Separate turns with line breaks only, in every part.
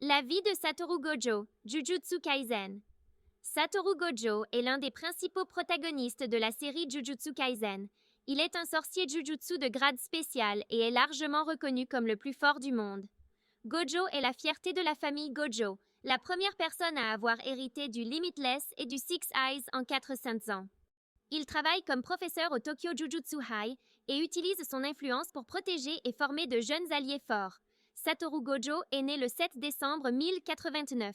La vie de Satoru Gojo, Jujutsu Kaisen. Satoru Gojo est l'un des principaux protagonistes de la série Jujutsu Kaisen. Il est un sorcier Jujutsu de grade spécial et est largement reconnu comme le plus fort du monde. Gojo est la fierté de la famille Gojo, la première personne à avoir hérité du Limitless et du Six Eyes en 400 ans. Il travaille comme professeur au Tokyo Jujutsu High et utilise son influence pour protéger et former de jeunes alliés forts. Satoru Gojo est né le 7 décembre 1089.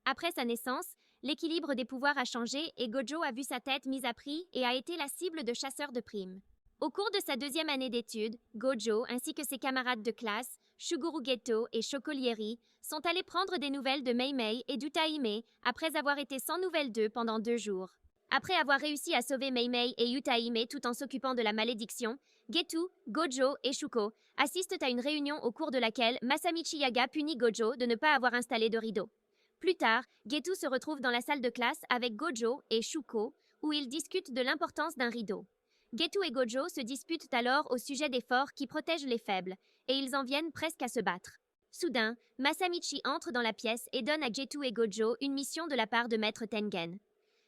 Après sa naissance, l'équilibre des pouvoirs a changé et Gojo a vu sa tête mise à prix et a été la cible de chasseurs de primes. Au cours de sa deuxième année d'études, Gojo ainsi que ses camarades de classe, Shuguru Geto et Shokolieri, sont allés prendre des nouvelles de Mei Mei et d'Utaime après avoir été sans nouvelles d'eux pendant 2 jours. Après avoir réussi à sauver Mei Mei et Utaime tout en s'occupant de la malédiction, Getu, Gojo et Shuko assistent à une réunion au cours de laquelle Masamichi Yaga punit Gojo de ne pas avoir installé de rideau. Plus tard, Getu se retrouve dans la salle de classe avec Gojo et Shuko, où ils discutent de l'importance d'un rideau. Getu et Gojo se disputent alors au sujet des forts qui protègent les faibles, et ils en viennent presque à se battre. Soudain, Masamichi entre dans la pièce et donne à Getu et Gojo une mission de la part de Maître Tengen.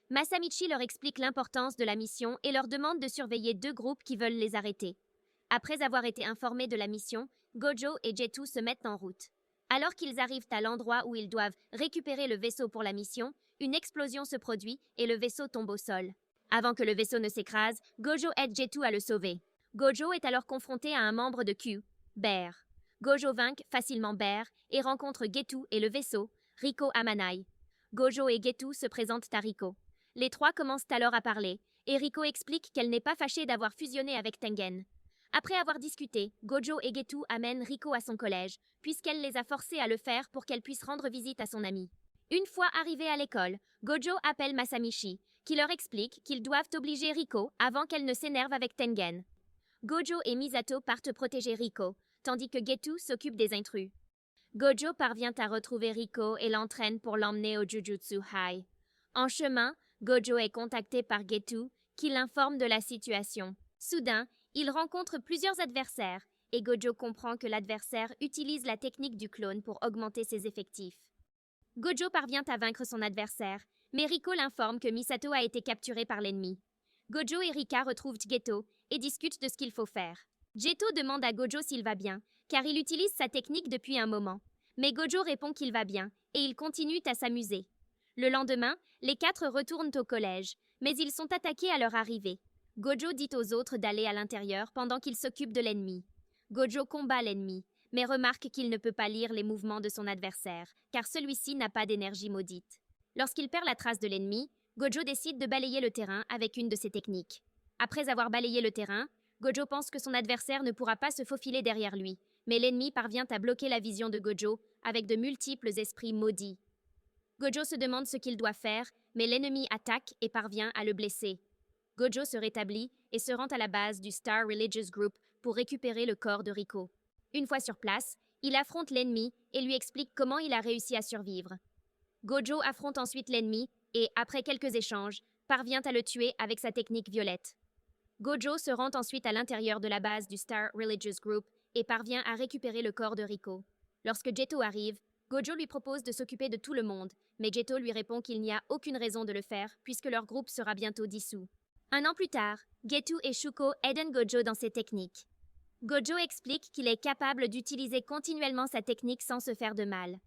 Masamichi leur explique l'importance de la mission et leur demande de surveiller 2 groupes qui veulent les arrêter. Après avoir été informés de la mission, Gojo et Getu se mettent en route. Alors qu'ils arrivent à l'endroit où ils doivent récupérer le vaisseau pour la mission, une explosion se produit et le vaisseau tombe au sol. Avant que le vaisseau ne s'écrase, Gojo aide Getu à le sauver. Gojo est alors confronté à un membre de Q, Bear. Gojo vainc facilement Bear et rencontre Getu et le vaisseau, Riko Amanai. Gojo et Getu se présentent à Riko. Les 3 commencent alors à parler, et Riko explique qu'elle n'est pas fâchée d'avoir fusionné avec Tengen. Après avoir discuté, Gojo et Getu amènent Riko à son collège, puisqu'elle les a forcés à le faire pour qu'elle puisse rendre visite à son amie. Une fois arrivés à l'école, Gojo appelle Masamichi, qui leur explique qu'ils doivent obliger Riko avant qu'elle ne s'énerve avec Tengen. Gojo et Misato partent protéger Riko, tandis que Getu s'occupe des intrus. Gojo parvient à retrouver Riko et l'entraîne pour l'emmener au Jujutsu High. En chemin, Gojo est contacté par Getu, qui l'informe de la situation. Soudain, il rencontre plusieurs adversaires, et Gojo comprend que l'adversaire utilise la technique du clone pour augmenter ses effectifs. Gojo parvient à vaincre son adversaire, mais Riko l'informe que Misato a été capturé par l'ennemi. Gojo et Rika retrouvent Geto et discutent de ce qu'il faut faire. Geto demande à Gojo s'il va bien, car il utilise sa technique depuis un moment. Mais Gojo répond qu'il va bien, et ils continuent à s'amuser. Le lendemain, les 4 retournent au collège, mais ils sont attaqués à leur arrivée. Gojo dit aux autres d'aller à l'intérieur pendant qu'ils s'occupent de l'ennemi. Gojo combat l'ennemi, mais remarque qu'il ne peut pas lire les mouvements de son adversaire, car celui-ci n'a pas d'énergie maudite. Lorsqu'il perd la trace de l'ennemi, Gojo décide de balayer le terrain avec une de ses techniques. Après avoir balayé le terrain, Gojo pense que son adversaire ne pourra pas se faufiler derrière lui, mais l'ennemi parvient à bloquer la vision de Gojo avec de multiples esprits maudits. Gojo se demande ce qu'il doit faire, mais l'ennemi attaque et parvient à le blesser. Gojo se rétablit et se rend à la base du Star Religious Group pour récupérer le corps de Riko. Une fois sur place, il affronte l'ennemi et lui explique comment il a réussi à survivre. Gojo affronte ensuite l'ennemi et, après quelques échanges, parvient à le tuer avec sa technique violette. Gojo se rend ensuite à l'intérieur de la base du Star Religious Group et parvient à récupérer le corps de Riko. Lorsque Geto arrive, Gojo lui propose de s'occuper de tout le monde, mais Geto lui répond qu'il n'y a aucune raison de le faire puisque leur groupe sera bientôt dissous. Un an plus tard, Getu et Shuko aident Gojo dans ses techniques. Gojo explique qu'il est capable d'utiliser continuellement sa technique sans se faire de mal.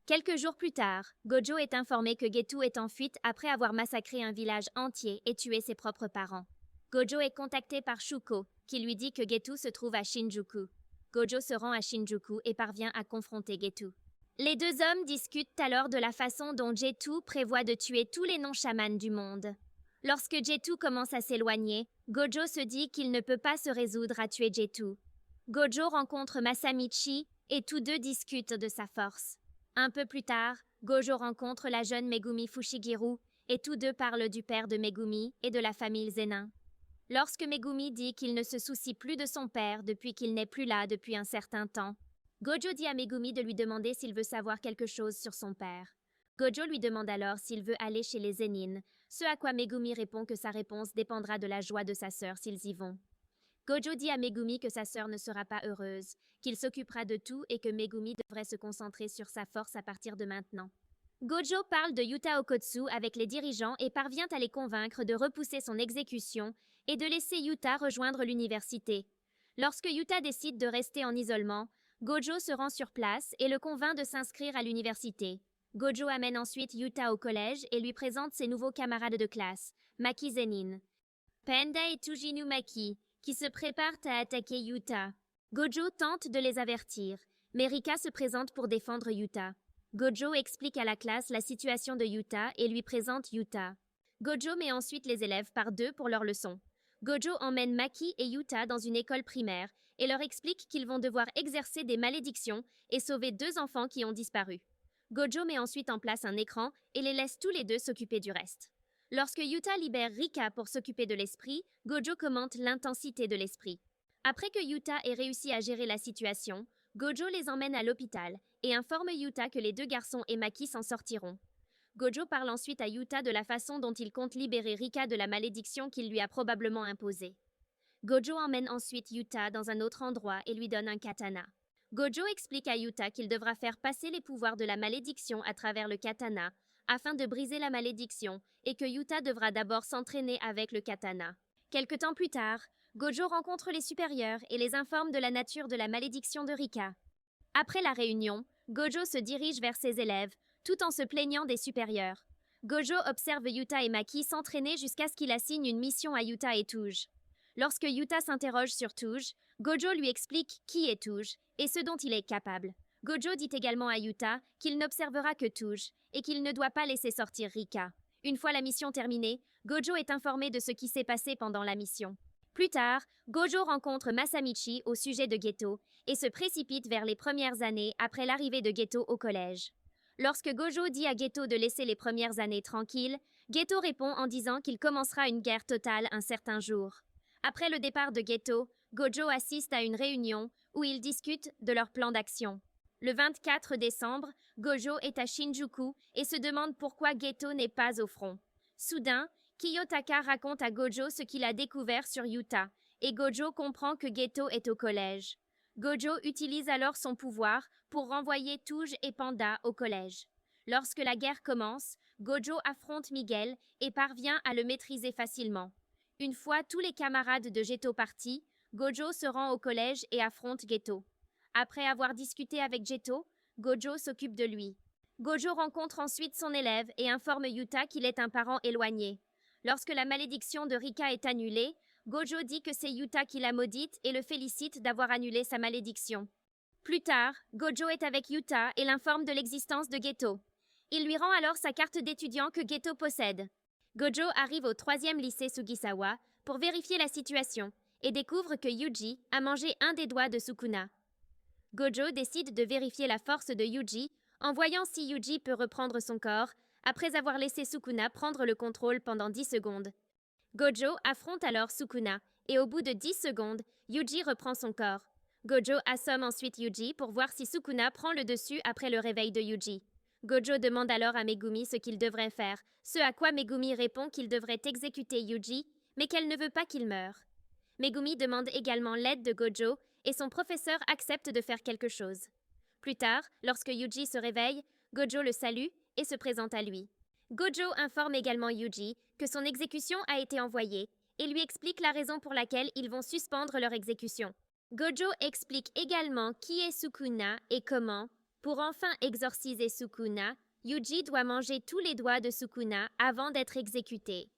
Quelques jours plus tard, Gojo est informé que Getu est en fuite après avoir massacré un village entier et tué ses propres parents. Gojo est contacté par Shuko, qui lui dit que Getu se trouve à Shinjuku. Gojo se rend à Shinjuku et parvient à confronter Getu. Les 2 hommes discutent alors de la façon dont Getu prévoit de tuer tous les non-chamans du monde. Lorsque Getu commence à s'éloigner, Gojo se dit qu'il ne peut pas se résoudre à tuer Getu. Gojo rencontre Masamichi et tous 2 discutent de sa force. Un peu plus tard, Gojo rencontre la jeune Megumi Fushiguro et tous 2 parlent du père de Megumi et de la famille Zenin. Lorsque Megumi dit qu'il ne se soucie plus de son père depuis qu'il n'est plus là depuis un certain temps, Gojo dit à Megumi de lui demander s'il veut savoir quelque chose sur son père. Gojo lui demande alors s'il veut aller chez les Zenin, ce à quoi Megumi répond que sa réponse dépendra de la joie de sa sœur s'ils y vont. Gojo dit à Megumi que sa sœur ne sera pas heureuse, qu'il s'occupera de tout et que Megumi devrait se concentrer sur sa force à partir de maintenant. Gojo parle de Yuta Okotsu avec les dirigeants et parvient à les convaincre de repousser son exécution et de laisser Yuta rejoindre l'université. Lorsque Yuta décide de rester en isolement, Gojo se rend sur place et le convainc de s'inscrire à l'université. Gojo amène ensuite Yuta au collège et lui présente ses nouveaux camarades de classe, Maki Zenin, Panda et Tujinu Maki, qui se préparent à attaquer Yuta. Gojo tente de les avertir, mais Rika se présente pour défendre Yuta. Gojo explique à la classe la situation de Yuta et lui présente Yuta. Gojo met ensuite les élèves par deux pour leur leçon. Gojo emmène Maki et Yuta dans une école primaire et leur explique qu'ils vont devoir exercer des malédictions et sauver deux enfants qui ont disparu. Gojo met ensuite en place un écran et les laisse tous les deux s'occuper du reste. Lorsque Yuta libère Rika pour s'occuper de l'esprit, Gojo commente l'intensité de l'esprit. Après que Yuta ait réussi à gérer la situation, Gojo les emmène à l'hôpital et informe Yuta que les deux garçons et Maki s'en sortiront. Gojo parle ensuite à Yuta de la façon dont il compte libérer Rika de la malédiction qu'il lui a probablement imposée. Gojo emmène ensuite Yuta dans un autre endroit et lui donne un katana. Gojo explique à Yuta qu'il devra faire passer les pouvoirs de la malédiction à travers le katana afin de briser la malédiction et que Yuta devra d'abord s'entraîner avec le katana. Quelque temps plus tard, Gojo rencontre les supérieurs et les informe de la nature de la malédiction de Rika. Après la réunion, Gojo se dirige vers ses élèves, tout en se plaignant des supérieurs. Gojo observe Yuta et Maki s'entraîner jusqu'à ce qu'il assigne une mission à Yuta et Touge. Lorsque Yuta s'interroge sur Touge, Gojo lui explique qui est Touge et ce dont il est capable. Gojo dit également à Yuta qu'il n'observera que Touge et qu'il ne doit pas laisser sortir Rika. Une fois la mission terminée, Gojo est informé de ce qui s'est passé pendant la mission. Plus tard, Gojo rencontre Masamichi au sujet de Geto et se précipite vers les premières années après l'arrivée de Geto au collège. Lorsque Gojo dit à Geto de laisser les premières années tranquilles, Geto répond en disant qu'il commencera une guerre totale un certain jour. Après le départ de Geto, Gojo assiste à une réunion où ils discutent de leur plan d'action. Le 24 décembre, Gojo est à Shinjuku et se demande pourquoi Geto n'est pas au front. Soudain, Kiyotaka raconte à Gojo ce qu'il a découvert sur Yuta, et Gojo comprend que Geto est au collège. Gojo utilise alors son pouvoir pour renvoyer Touge et Panda au collège. Lorsque la guerre commence, Gojo affronte Miguel et parvient à le maîtriser facilement. Une fois tous les camarades de Geto partis, Gojo se rend au collège et affronte Geto. Après avoir discuté avec Geto, Gojo s'occupe de lui. Gojo rencontre ensuite son élève et informe Yuta qu'il est un parent éloigné. Lorsque la malédiction de Rika est annulée, Gojo dit que c'est Yuta qui l'a maudite et le félicite d'avoir annulé sa malédiction. Plus tard, Gojo est avec Yuta et l'informe de l'existence de Geto. Il lui rend alors sa carte d'étudiant que Geto possède. Gojo arrive au 3e lycée Sugisawa pour vérifier la situation et découvre que Yuji a mangé un des doigts de Sukuna. Gojo décide de vérifier la force de Yuji en voyant si Yuji peut reprendre son corps après avoir laissé Sukuna prendre le contrôle pendant 10 secondes. Gojo affronte alors Sukuna et au bout de 10 secondes, Yuji reprend son corps. Gojo assomme ensuite Yuji pour voir si Sukuna prend le dessus après le réveil de Yuji. Gojo demande alors à Megumi ce qu'il devrait faire, ce à quoi Megumi répond qu'il devrait exécuter Yuji, mais qu'elle ne veut pas qu'il meure. Megumi demande également l'aide de Gojo et son professeur accepte de faire quelque chose. Plus tard, lorsque Yuji se réveille, Gojo le salue et se présente à lui. Gojo informe également Yuji que son exécution a été envoyée et lui explique la raison pour laquelle ils vont suspendre leur exécution. Gojo explique également qui est Sukuna et comment, pour enfin exorciser Sukuna, Yuji doit manger tous les doigts de Sukuna avant d'être exécuté.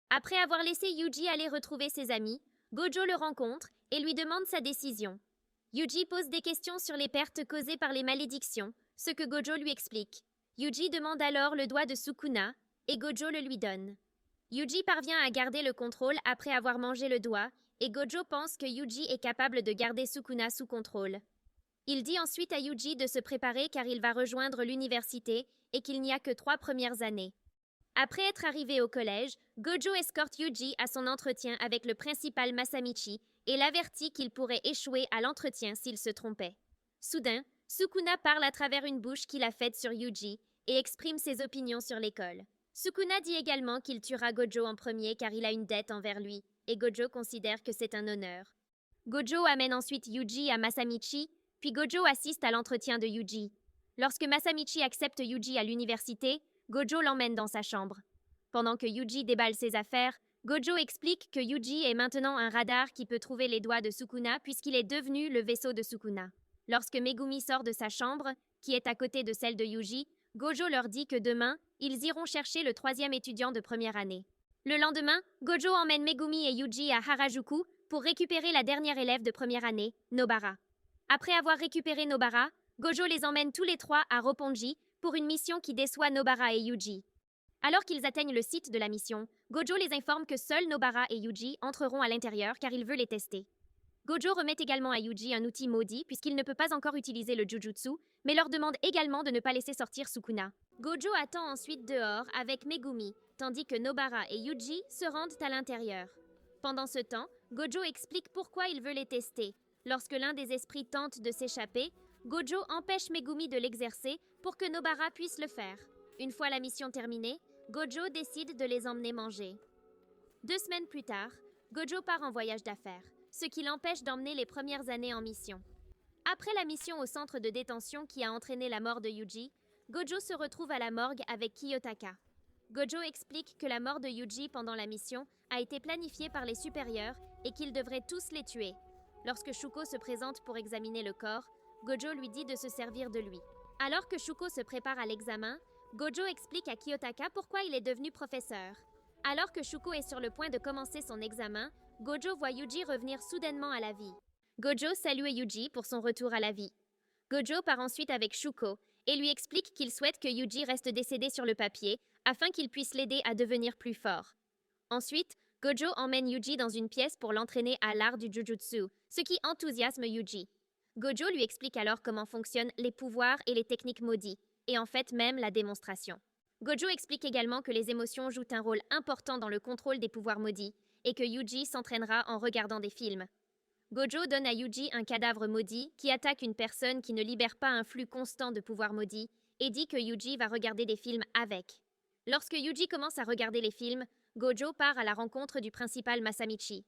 Après avoir laissé Yuji aller retrouver ses amis, Gojo le rencontre et lui demande sa décision. Yuji pose des questions sur les pertes causées par les malédictions, ce que Gojo lui explique. Yuji demande alors le doigt de Sukuna et Gojo le lui donne. Yuji parvient à garder le contrôle après avoir mangé le doigt et Gojo pense que Yuji est capable de garder Sukuna sous contrôle. Il dit ensuite à Yuji de se préparer car il va rejoindre l'université et qu'il n'y a que 3 premières années. Après être arrivé au collège, Gojo escorte Yuji à son entretien avec le principal Masamichi et l'avertit qu'il pourrait échouer à l'entretien s'il se trompait. Soudain, Sukuna parle à travers une bouche qu'il a faite sur Yuji et exprime ses opinions sur l'école. Sukuna dit également qu'il tuera Gojo en premier car il a une dette envers lui, et Gojo considère que c'est un honneur. Gojo amène ensuite Yuji à Masamichi, puis Gojo assiste à l'entretien de Yuji. Lorsque Masamichi accepte Yuji à l'université, Gojo l'emmène dans sa chambre. Pendant que Yuji déballe ses affaires, Gojo explique que Yuji est maintenant un radar qui peut trouver les doigts de Sukuna puisqu'il est devenu le vaisseau de Sukuna. Lorsque Megumi sort de sa chambre, qui est à côté de celle de Yuji, Gojo leur dit que demain, ils iront chercher le troisième étudiant de première année. Le lendemain, Gojo emmène Megumi et Yuji à Harajuku pour récupérer la dernière élève de première année, Nobara. Après avoir récupéré Nobara, Gojo les emmène tous les trois à Roppongi pour une mission qui déçoit Nobara et Yuji. Alors qu'ils atteignent le site de la mission, Gojo les informe que seuls Nobara et Yuji entreront à l'intérieur car il veut les tester. Gojo remet également à Yuji un outil maudit puisqu'il ne peut pas encore utiliser le Jujutsu, mais leur demande également de ne pas laisser sortir Sukuna. Gojo attend ensuite dehors avec Megumi, tandis que Nobara et Yuji se rendent à l'intérieur. Pendant ce temps, Gojo explique pourquoi il veut les tester. Lorsque l'un des esprits tente de s'échapper, Gojo empêche Megumi de l'exercer pour que Nobara puisse le faire. Une fois la mission terminée, Gojo décide de les emmener manger. 2 semaines plus tard, Gojo part en voyage d'affaires, ce qui l'empêche d'emmener les premières années en mission. Après la mission au centre de détention qui a entraîné la mort de Yuji, Gojo se retrouve à la morgue avec Kiyotaka. Gojo explique que la mort de Yuji pendant la mission a été planifiée par les supérieurs et qu'ils devraient tous les tuer. Lorsque Shuko se présente pour examiner le corps, Gojo lui dit de se servir de lui. Alors que Shuko se prépare à l'examen, Gojo explique à Kiyotaka pourquoi il est devenu professeur. Alors que Shuko est sur le point de commencer son examen, Gojo voit Yuji revenir soudainement à la vie. Gojo salue Yuji pour son retour à la vie. Gojo part ensuite avec Shuko et lui explique qu'il souhaite que Yuji reste décédé sur le papier afin qu'il puisse l'aider à devenir plus fort. Ensuite, Gojo emmène Yuji dans une pièce pour l'entraîner à l'art du Jujutsu, ce qui enthousiasme Yuji. Gojo lui explique alors comment fonctionnent les pouvoirs et les techniques maudits, et en fait même la démonstration. Gojo explique également que les émotions jouent un rôle important dans le contrôle des pouvoirs maudits, et que Yuji s'entraînera en regardant des films. Gojo donne à Yuji un cadavre maudit qui attaque une personne qui ne libère pas un flux constant de pouvoirs maudits, et dit que Yuji va regarder des films avec. Lorsque Yuji commence à regarder les films, Gojo part à la rencontre du principal Masamichi.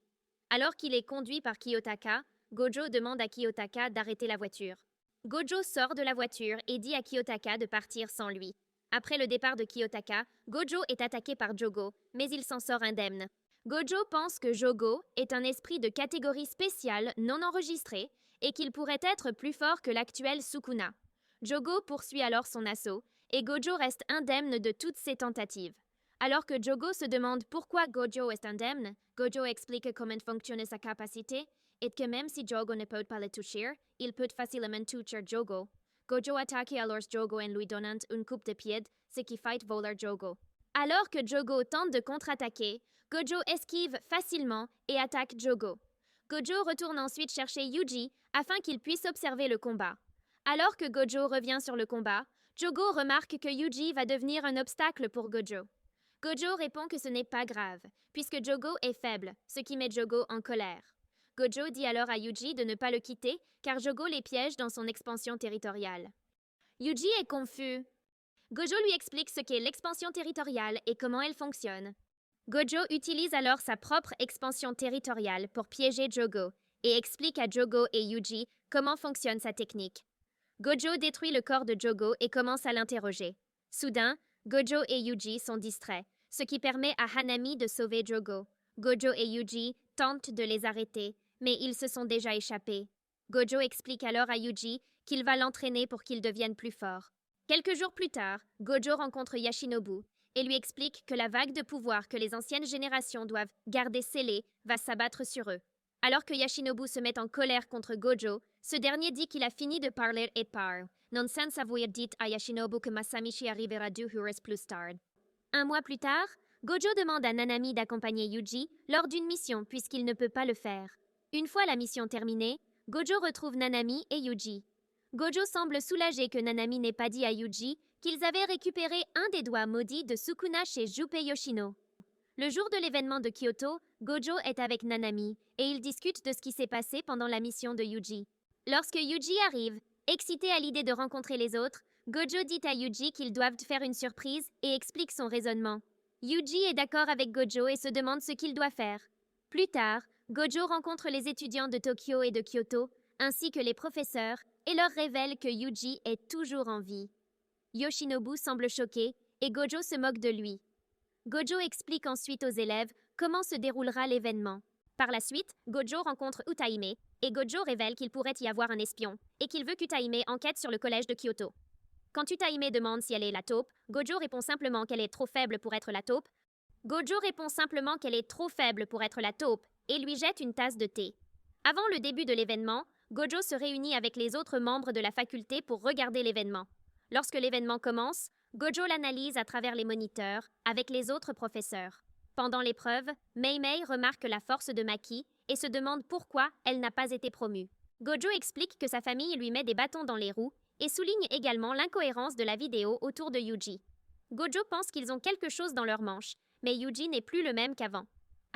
Alors qu'il est conduit par Kiyotaka, Gojo demande à Kiyotaka d'arrêter la voiture. Gojo sort de la voiture et dit à Kiyotaka de partir sans lui. Après le départ de Kiyotaka, Gojo est attaqué par Jogo, mais il s'en sort indemne. Gojo pense que Jogo est un esprit de catégorie spéciale non enregistré et qu'il pourrait être plus fort que l'actuel Sukuna. Jogo poursuit alors son assaut et Gojo reste indemne de toutes ses tentatives. Alors que Jogo se demande pourquoi Gojo est indemne, Gojo explique comment fonctionne sa capacité et que même si Jogo ne peut pas le toucher, il peut facilement toucher Jogo. Gojo attaque alors Jogo en lui donnant une coupe de pied, ce qui fait voler Jogo. Alors que Jogo tente de contre-attaquer, Gojo esquive facilement et attaque Jogo. Gojo retourne ensuite chercher Yuji afin qu'il puisse observer le combat. Alors que Gojo revient sur le combat, Jogo remarque que Yuji va devenir un obstacle pour Gojo. Gojo répond que ce n'est pas grave, puisque Jogo est faible, ce qui met Jogo en colère. Gojo dit alors à Yuji de ne pas le quitter, car Jogo les piège dans son expansion territoriale. Yuji est confus. Gojo lui explique ce qu'est l'expansion territoriale et comment elle fonctionne. Gojo utilise alors sa propre expansion territoriale pour piéger Jogo et explique à Jogo et Yuji comment fonctionne sa technique. Gojo détruit le corps de Jogo et commence à l'interroger. Soudain, Gojo et Yuji sont distraits, ce qui permet à Hanami de sauver Jogo. Gojo et Yuji tentent de les arrêter, mais ils se sont déjà échappés. Gojo explique alors à Yuji qu'il va l'entraîner pour qu'il devienne plus fort. Quelques jours plus tard, Gojo rencontre Yashinobu et lui explique que la vague de pouvoir que les anciennes générations doivent garder scellée va s'abattre sur eux. Alors que Yashinobu se met en colère contre Gojo, ce dernier dit qu'il a fini de parler et part, non sans avoir dit à Yashinobu que Masamichi arrivera 2 heures plus tard. 1 mois plus tard, Gojo demande à Nanami d'accompagner Yuji lors d'une mission puisqu'il ne peut pas le faire. Une fois la mission terminée, Gojo retrouve Nanami et Yuji. Gojo semble soulagé que Nanami n'ait pas dit à Yuji qu'ils avaient récupéré un des doigts maudits de Sukuna chez Junpei Yoshino. Le jour de l'événement de Kyoto, Gojo est avec Nanami et ils discutent de ce qui s'est passé pendant la mission de Yuji. Lorsque Yuji arrive, excité à l'idée de rencontrer les autres, Gojo dit à Yuji qu'ils doivent faire une surprise et explique son raisonnement. Yuji est d'accord avec Gojo et se demande ce qu'il doit faire. Plus tard, Gojo rencontre les étudiants de Tokyo et de Kyoto, ainsi que les professeurs, et leur révèle que Yuji est toujours en vie. Yoshinobu semble choqué, et Gojo se moque de lui. Gojo explique ensuite aux élèves comment se déroulera l'événement. Par la suite, Gojo rencontre Utaime, et Gojo révèle qu'il pourrait y avoir un espion, et qu'il veut qu'Utaime enquête sur le collège de Kyoto. Quand Utaime demande si elle est la taupe, Gojo répond simplement qu'elle est trop faible pour être la taupe. Et lui jette une tasse de thé. Avant le début de l'événement, Gojo se réunit avec les autres membres de la faculté pour regarder l'événement. Lorsque l'événement commence, Gojo l'analyse à travers les moniteurs, avec les autres professeurs. Pendant l'épreuve, Mei Mei remarque la force de Maki et se demande pourquoi elle n'a pas été promue. Gojo explique que sa famille lui met des bâtons dans les roues et souligne également l'incohérence de la vidéo autour de Yuji. Gojo pense qu'ils ont quelque chose dans leur manche, mais Yuji n'est plus le même qu'avant.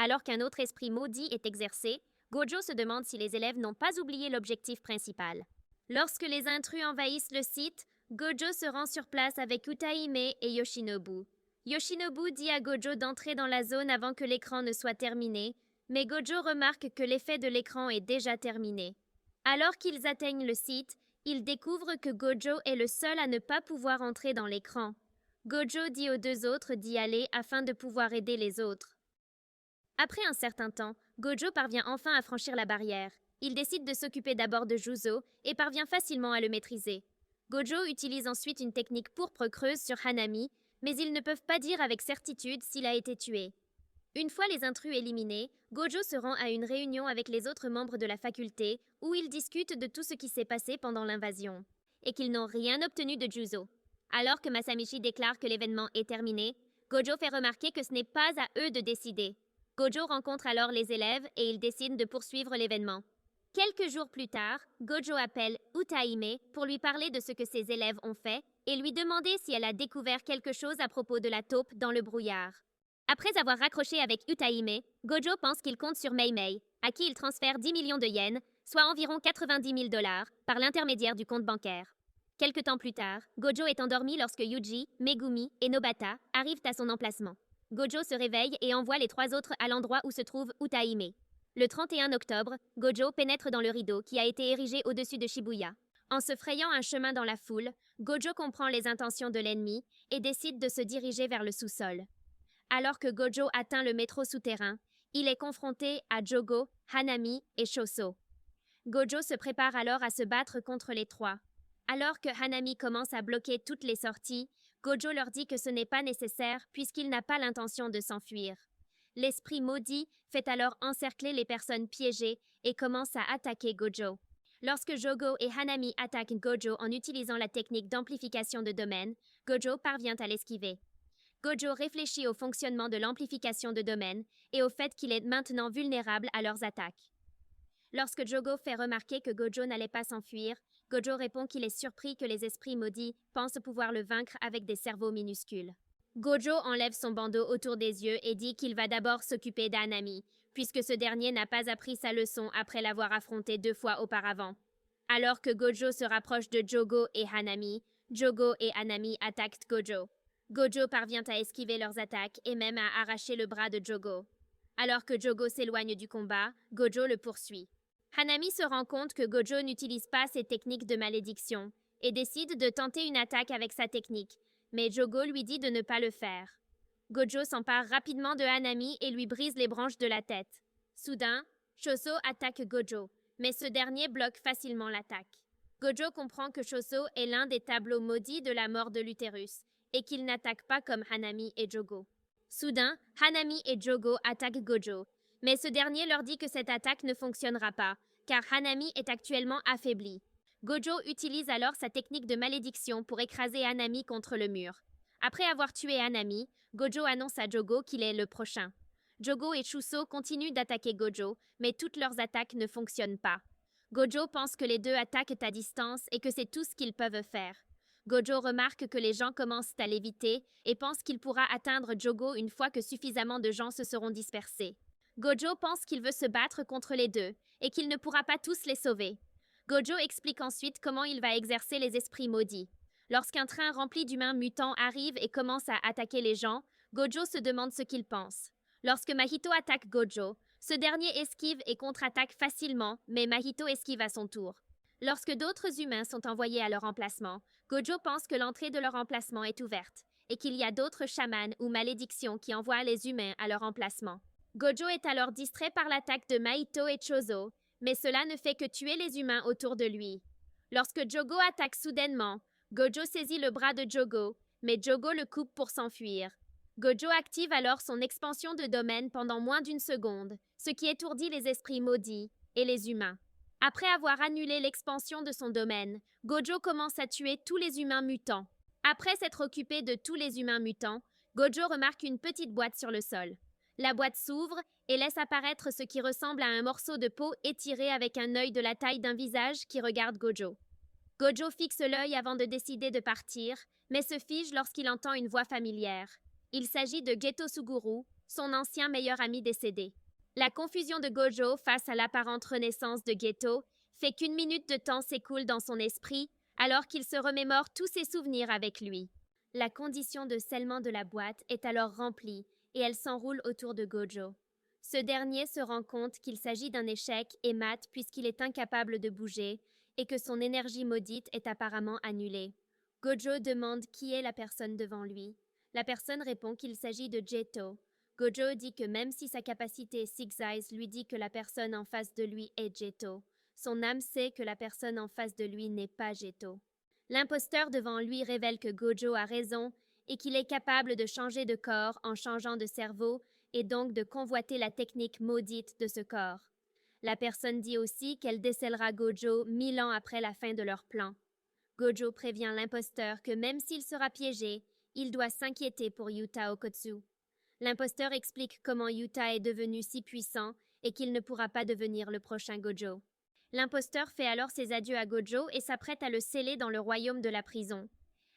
Alors qu'un autre esprit maudit est exercé, Gojo se demande si les élèves n'ont pas oublié l'objectif principal. Lorsque les intrus envahissent le site, Gojo se rend sur place avec Utaime et Yoshinobu. Yoshinobu dit à Gojo d'entrer dans la zone avant que l'écran ne soit terminé, mais Gojo remarque que l'effet de l'écran est déjà terminé. Alors qu'ils atteignent le site, ils découvrent que Gojo est le seul à ne pas pouvoir entrer dans l'écran. Gojo dit aux deux autres d'y aller afin de pouvoir aider les autres. Après un certain temps, Gojo parvient enfin à franchir la barrière. Il décide de s'occuper d'abord de Juzo et parvient facilement à le maîtriser. Gojo utilise ensuite une technique pourpre creuse sur Hanami, mais ils ne peuvent pas dire avec certitude s'il a été tué. Une fois les intrus éliminés, Gojo se rend à une réunion avec les autres membres de la faculté où ils discutent de tout ce qui s'est passé pendant l'invasion, et qu'ils n'ont rien obtenu de Juzo. Alors que Masamichi déclare que l'événement est terminé, Gojo fait remarquer que ce n'est pas à eux de décider. Gojo rencontre alors les élèves et ils décident de poursuivre l'événement. Quelques jours plus tard, Gojo appelle Utaime pour lui parler de ce que ses élèves ont fait et lui demander si elle a découvert quelque chose à propos de la taupe dans le brouillard. Après avoir raccroché avec Utaime, Gojo pense qu'il compte sur Mei Mei, à qui il transfère 10 millions de yens, soit environ 90 000 $, par l'intermédiaire du compte bancaire. Quelque temps plus tard, Gojo est endormi lorsque Yuji, Megumi et Nobata arrivent à son emplacement. Gojo se réveille et envoie les trois autres à l'endroit où se trouve Utaime. Le 31 octobre, Gojo pénètre dans le rideau qui a été érigé au-dessus de Shibuya. En se frayant un chemin dans la foule, Gojo comprend les intentions de l'ennemi et décide de se diriger vers le sous-sol. Alors que Gojo atteint le métro souterrain, il est confronté à Jogo, Hanami et Shoso. Gojo se prépare alors à se battre contre les trois. Alors que Hanami commence à bloquer toutes les sorties, Gojo leur dit que ce n'est pas nécessaire puisqu'il n'a pas l'intention de s'enfuir. L'esprit maudit fait alors encercler les personnes piégées et commence à attaquer Gojo. Lorsque Jogo et Hanami attaquent Gojo en utilisant la technique d'amplification de domaine, Gojo parvient à l'esquiver. Gojo réfléchit au fonctionnement de l'amplification de domaine et au fait qu'il est maintenant vulnérable à leurs attaques. Lorsque Jogo fait remarquer que Gojo n'allait pas s'enfuir, Gojo répond qu'il est surpris que les esprits maudits pensent pouvoir le vaincre avec des cerveaux minuscules. Gojo enlève son bandeau autour des yeux et dit qu'il va d'abord s'occuper d'Hanami, puisque ce dernier n'a pas appris sa leçon après l'avoir affronté 2 fois auparavant. Alors que Gojo se rapproche de Jogo et Hanami, Jogo et Hanami attaquent Gojo. Gojo parvient à esquiver leurs attaques et même à arracher le bras de Jogo. Alors que Jogo s'éloigne du combat, Gojo le poursuit. Hanami se rend compte que Gojo n'utilise pas ses techniques de malédiction et décide de tenter une attaque avec sa technique, mais Jogo lui dit de ne pas le faire. Gojo s'empare rapidement de Hanami et lui brise les branches de la tête. Soudain, Shoso attaque Gojo, mais ce dernier bloque facilement l'attaque. Gojo comprend que Shoso est l'un des tableaux maudits de la mort de l'utérus et qu'il n'attaque pas comme Hanami et Jogo. Soudain, Hanami et Jogo attaquent Gojo, mais ce dernier leur dit que cette attaque ne fonctionnera pas, car Hanami est actuellement affaibli. Gojo utilise alors sa technique de malédiction pour écraser Hanami contre le mur. Après avoir tué Hanami, Gojo annonce à Jogo qu'il est le prochain. Jogo et Shuso continuent d'attaquer Gojo, mais toutes leurs attaques ne fonctionnent pas. Gojo pense que les deux attaquent à distance et que c'est tout ce qu'ils peuvent faire. Gojo remarque que les gens commencent à l'éviter et pense qu'il pourra atteindre Jogo une fois que suffisamment de gens se seront dispersés. Gojo pense qu'il veut se battre contre les deux et qu'il ne pourra pas tous les sauver. Gojo explique ensuite comment il va exercer les esprits maudits. Lorsqu'un train rempli d'humains mutants arrive et commence à attaquer les gens, Gojo se demande ce qu'il pense. Lorsque Mahito attaque Gojo, Ce dernier esquive et contre-attaque facilement, mais Mahito esquive à son tour. Lorsque d'autres humains sont envoyés à leur emplacement, Gojo pense que l'entrée de leur emplacement est ouverte et qu'il y a d'autres chamans ou malédictions qui envoient les humains à leur emplacement. Gojo est alors distrait par l'attaque de Mahito et Chozo, mais cela ne fait que tuer les humains autour de lui. Lorsque Jogo attaque soudainement, Gojo saisit le bras de Jogo, mais Jogo le coupe pour s'enfuir. Gojo active alors son expansion de domaine pendant moins d'une seconde, ce qui étourdit les esprits maudits et les humains. Après avoir annulé l'expansion de son domaine, Gojo commence à tuer tous les humains mutants. Après s'être occupé de tous les humains mutants, Gojo remarque une petite boîte sur le sol. La boîte s'ouvre et laisse apparaître ce qui ressemble à un morceau de peau étiré avec un œil de la taille d'un visage qui regarde Gojo. Gojo fixe l'œil avant de décider de partir, mais se fige lorsqu'il entend une voix familière. Il s'agit de Geto Suguru, son ancien meilleur ami décédé. La confusion de Gojo face à l'apparente renaissance de Geto fait qu'une minute de temps s'écoule dans son esprit alors qu'il se remémore tous ses souvenirs avec lui. La condition de scellement de la boîte est alors remplie et elle s'enroule autour de Gojo. Ce dernier se rend compte qu'il s'agit d'un échec et mate puisqu'il est incapable de bouger et que son énergie maudite est apparemment annulée. Gojo demande qui est la personne devant lui. La personne répond qu'il s'agit de Geto. Gojo dit que même si sa capacité Six Eyes lui dit que la personne en face de lui est Geto, son âme sait que la personne en face de lui n'est pas Geto. L'imposteur devant lui révèle que Gojo a raison et qu'il est capable de changer de corps en changeant de cerveau et donc de convoiter la technique maudite de ce corps. La personne dit aussi qu'elle décèlera Gojo 1000 ans après la fin de leur plan. Gojo prévient l'imposteur que même s'il sera piégé, il doit s'inquiéter pour Yuta Okotsu. L'imposteur explique comment Yuta est devenu si puissant et qu'il ne pourra pas devenir le prochain Gojo. L'imposteur fait alors ses adieux à Gojo et s'apprête à le sceller dans le royaume de la prison.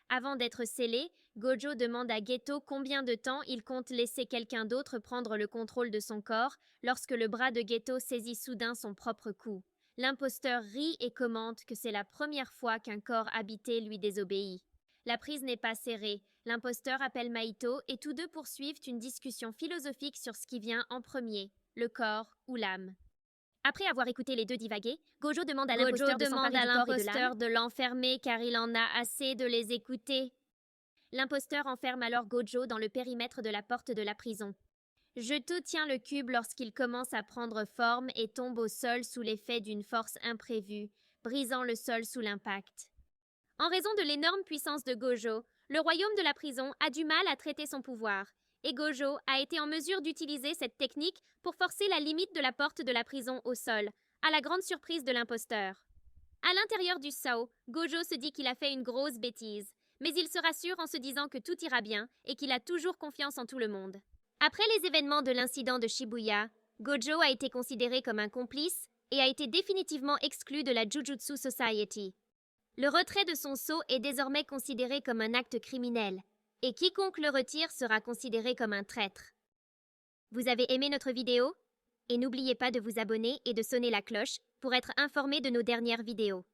Avant d'être scellé, Gojo demande à Geto combien de temps il compte laisser quelqu'un d'autre prendre le contrôle de son corps lorsque le bras de Geto saisit soudain son propre cou. L'imposteur rit et commente que c'est la première fois qu'un corps habité lui désobéit. La prise n'est pas serrée. L'imposteur appelle Mahito et tous deux poursuivent une discussion philosophique sur ce qui vient en premier, le corps ou l'âme. Après avoir écouté les deux divaguer, Gojo demande à l'imposteur de l'enfermer car il en a assez de les écouter. L'imposteur enferme alors Gojo dans le périmètre de la porte de la prison. Jeto tient le cube lorsqu'il commence à prendre forme et tombe au sol sous l'effet d'une force imprévue, brisant le sol sous l'impact. En raison de l'énorme puissance de Gojo, le royaume de la prison a du mal à traiter son pouvoir, et Gojo a été en mesure d'utiliser cette technique pour forcer la limite de la porte de la prison au sol, à la grande surprise de l'imposteur. À l'intérieur du Sao, Gojo se dit qu'il a fait une grosse bêtise, mais il se rassure en se disant que tout ira bien et qu'il a toujours confiance en tout le monde. Après les événements de l'incident de Shibuya, Gojo a été considéré comme un complice et a été définitivement exclu de la Jujutsu Society. Le retrait de son sceau est désormais considéré comme un acte criminel, et quiconque le retire sera considéré comme un traître. Vous avez aimé notre vidéo? Et n'oubliez pas de vous abonner et de sonner la cloche pour être informé de nos dernières vidéos.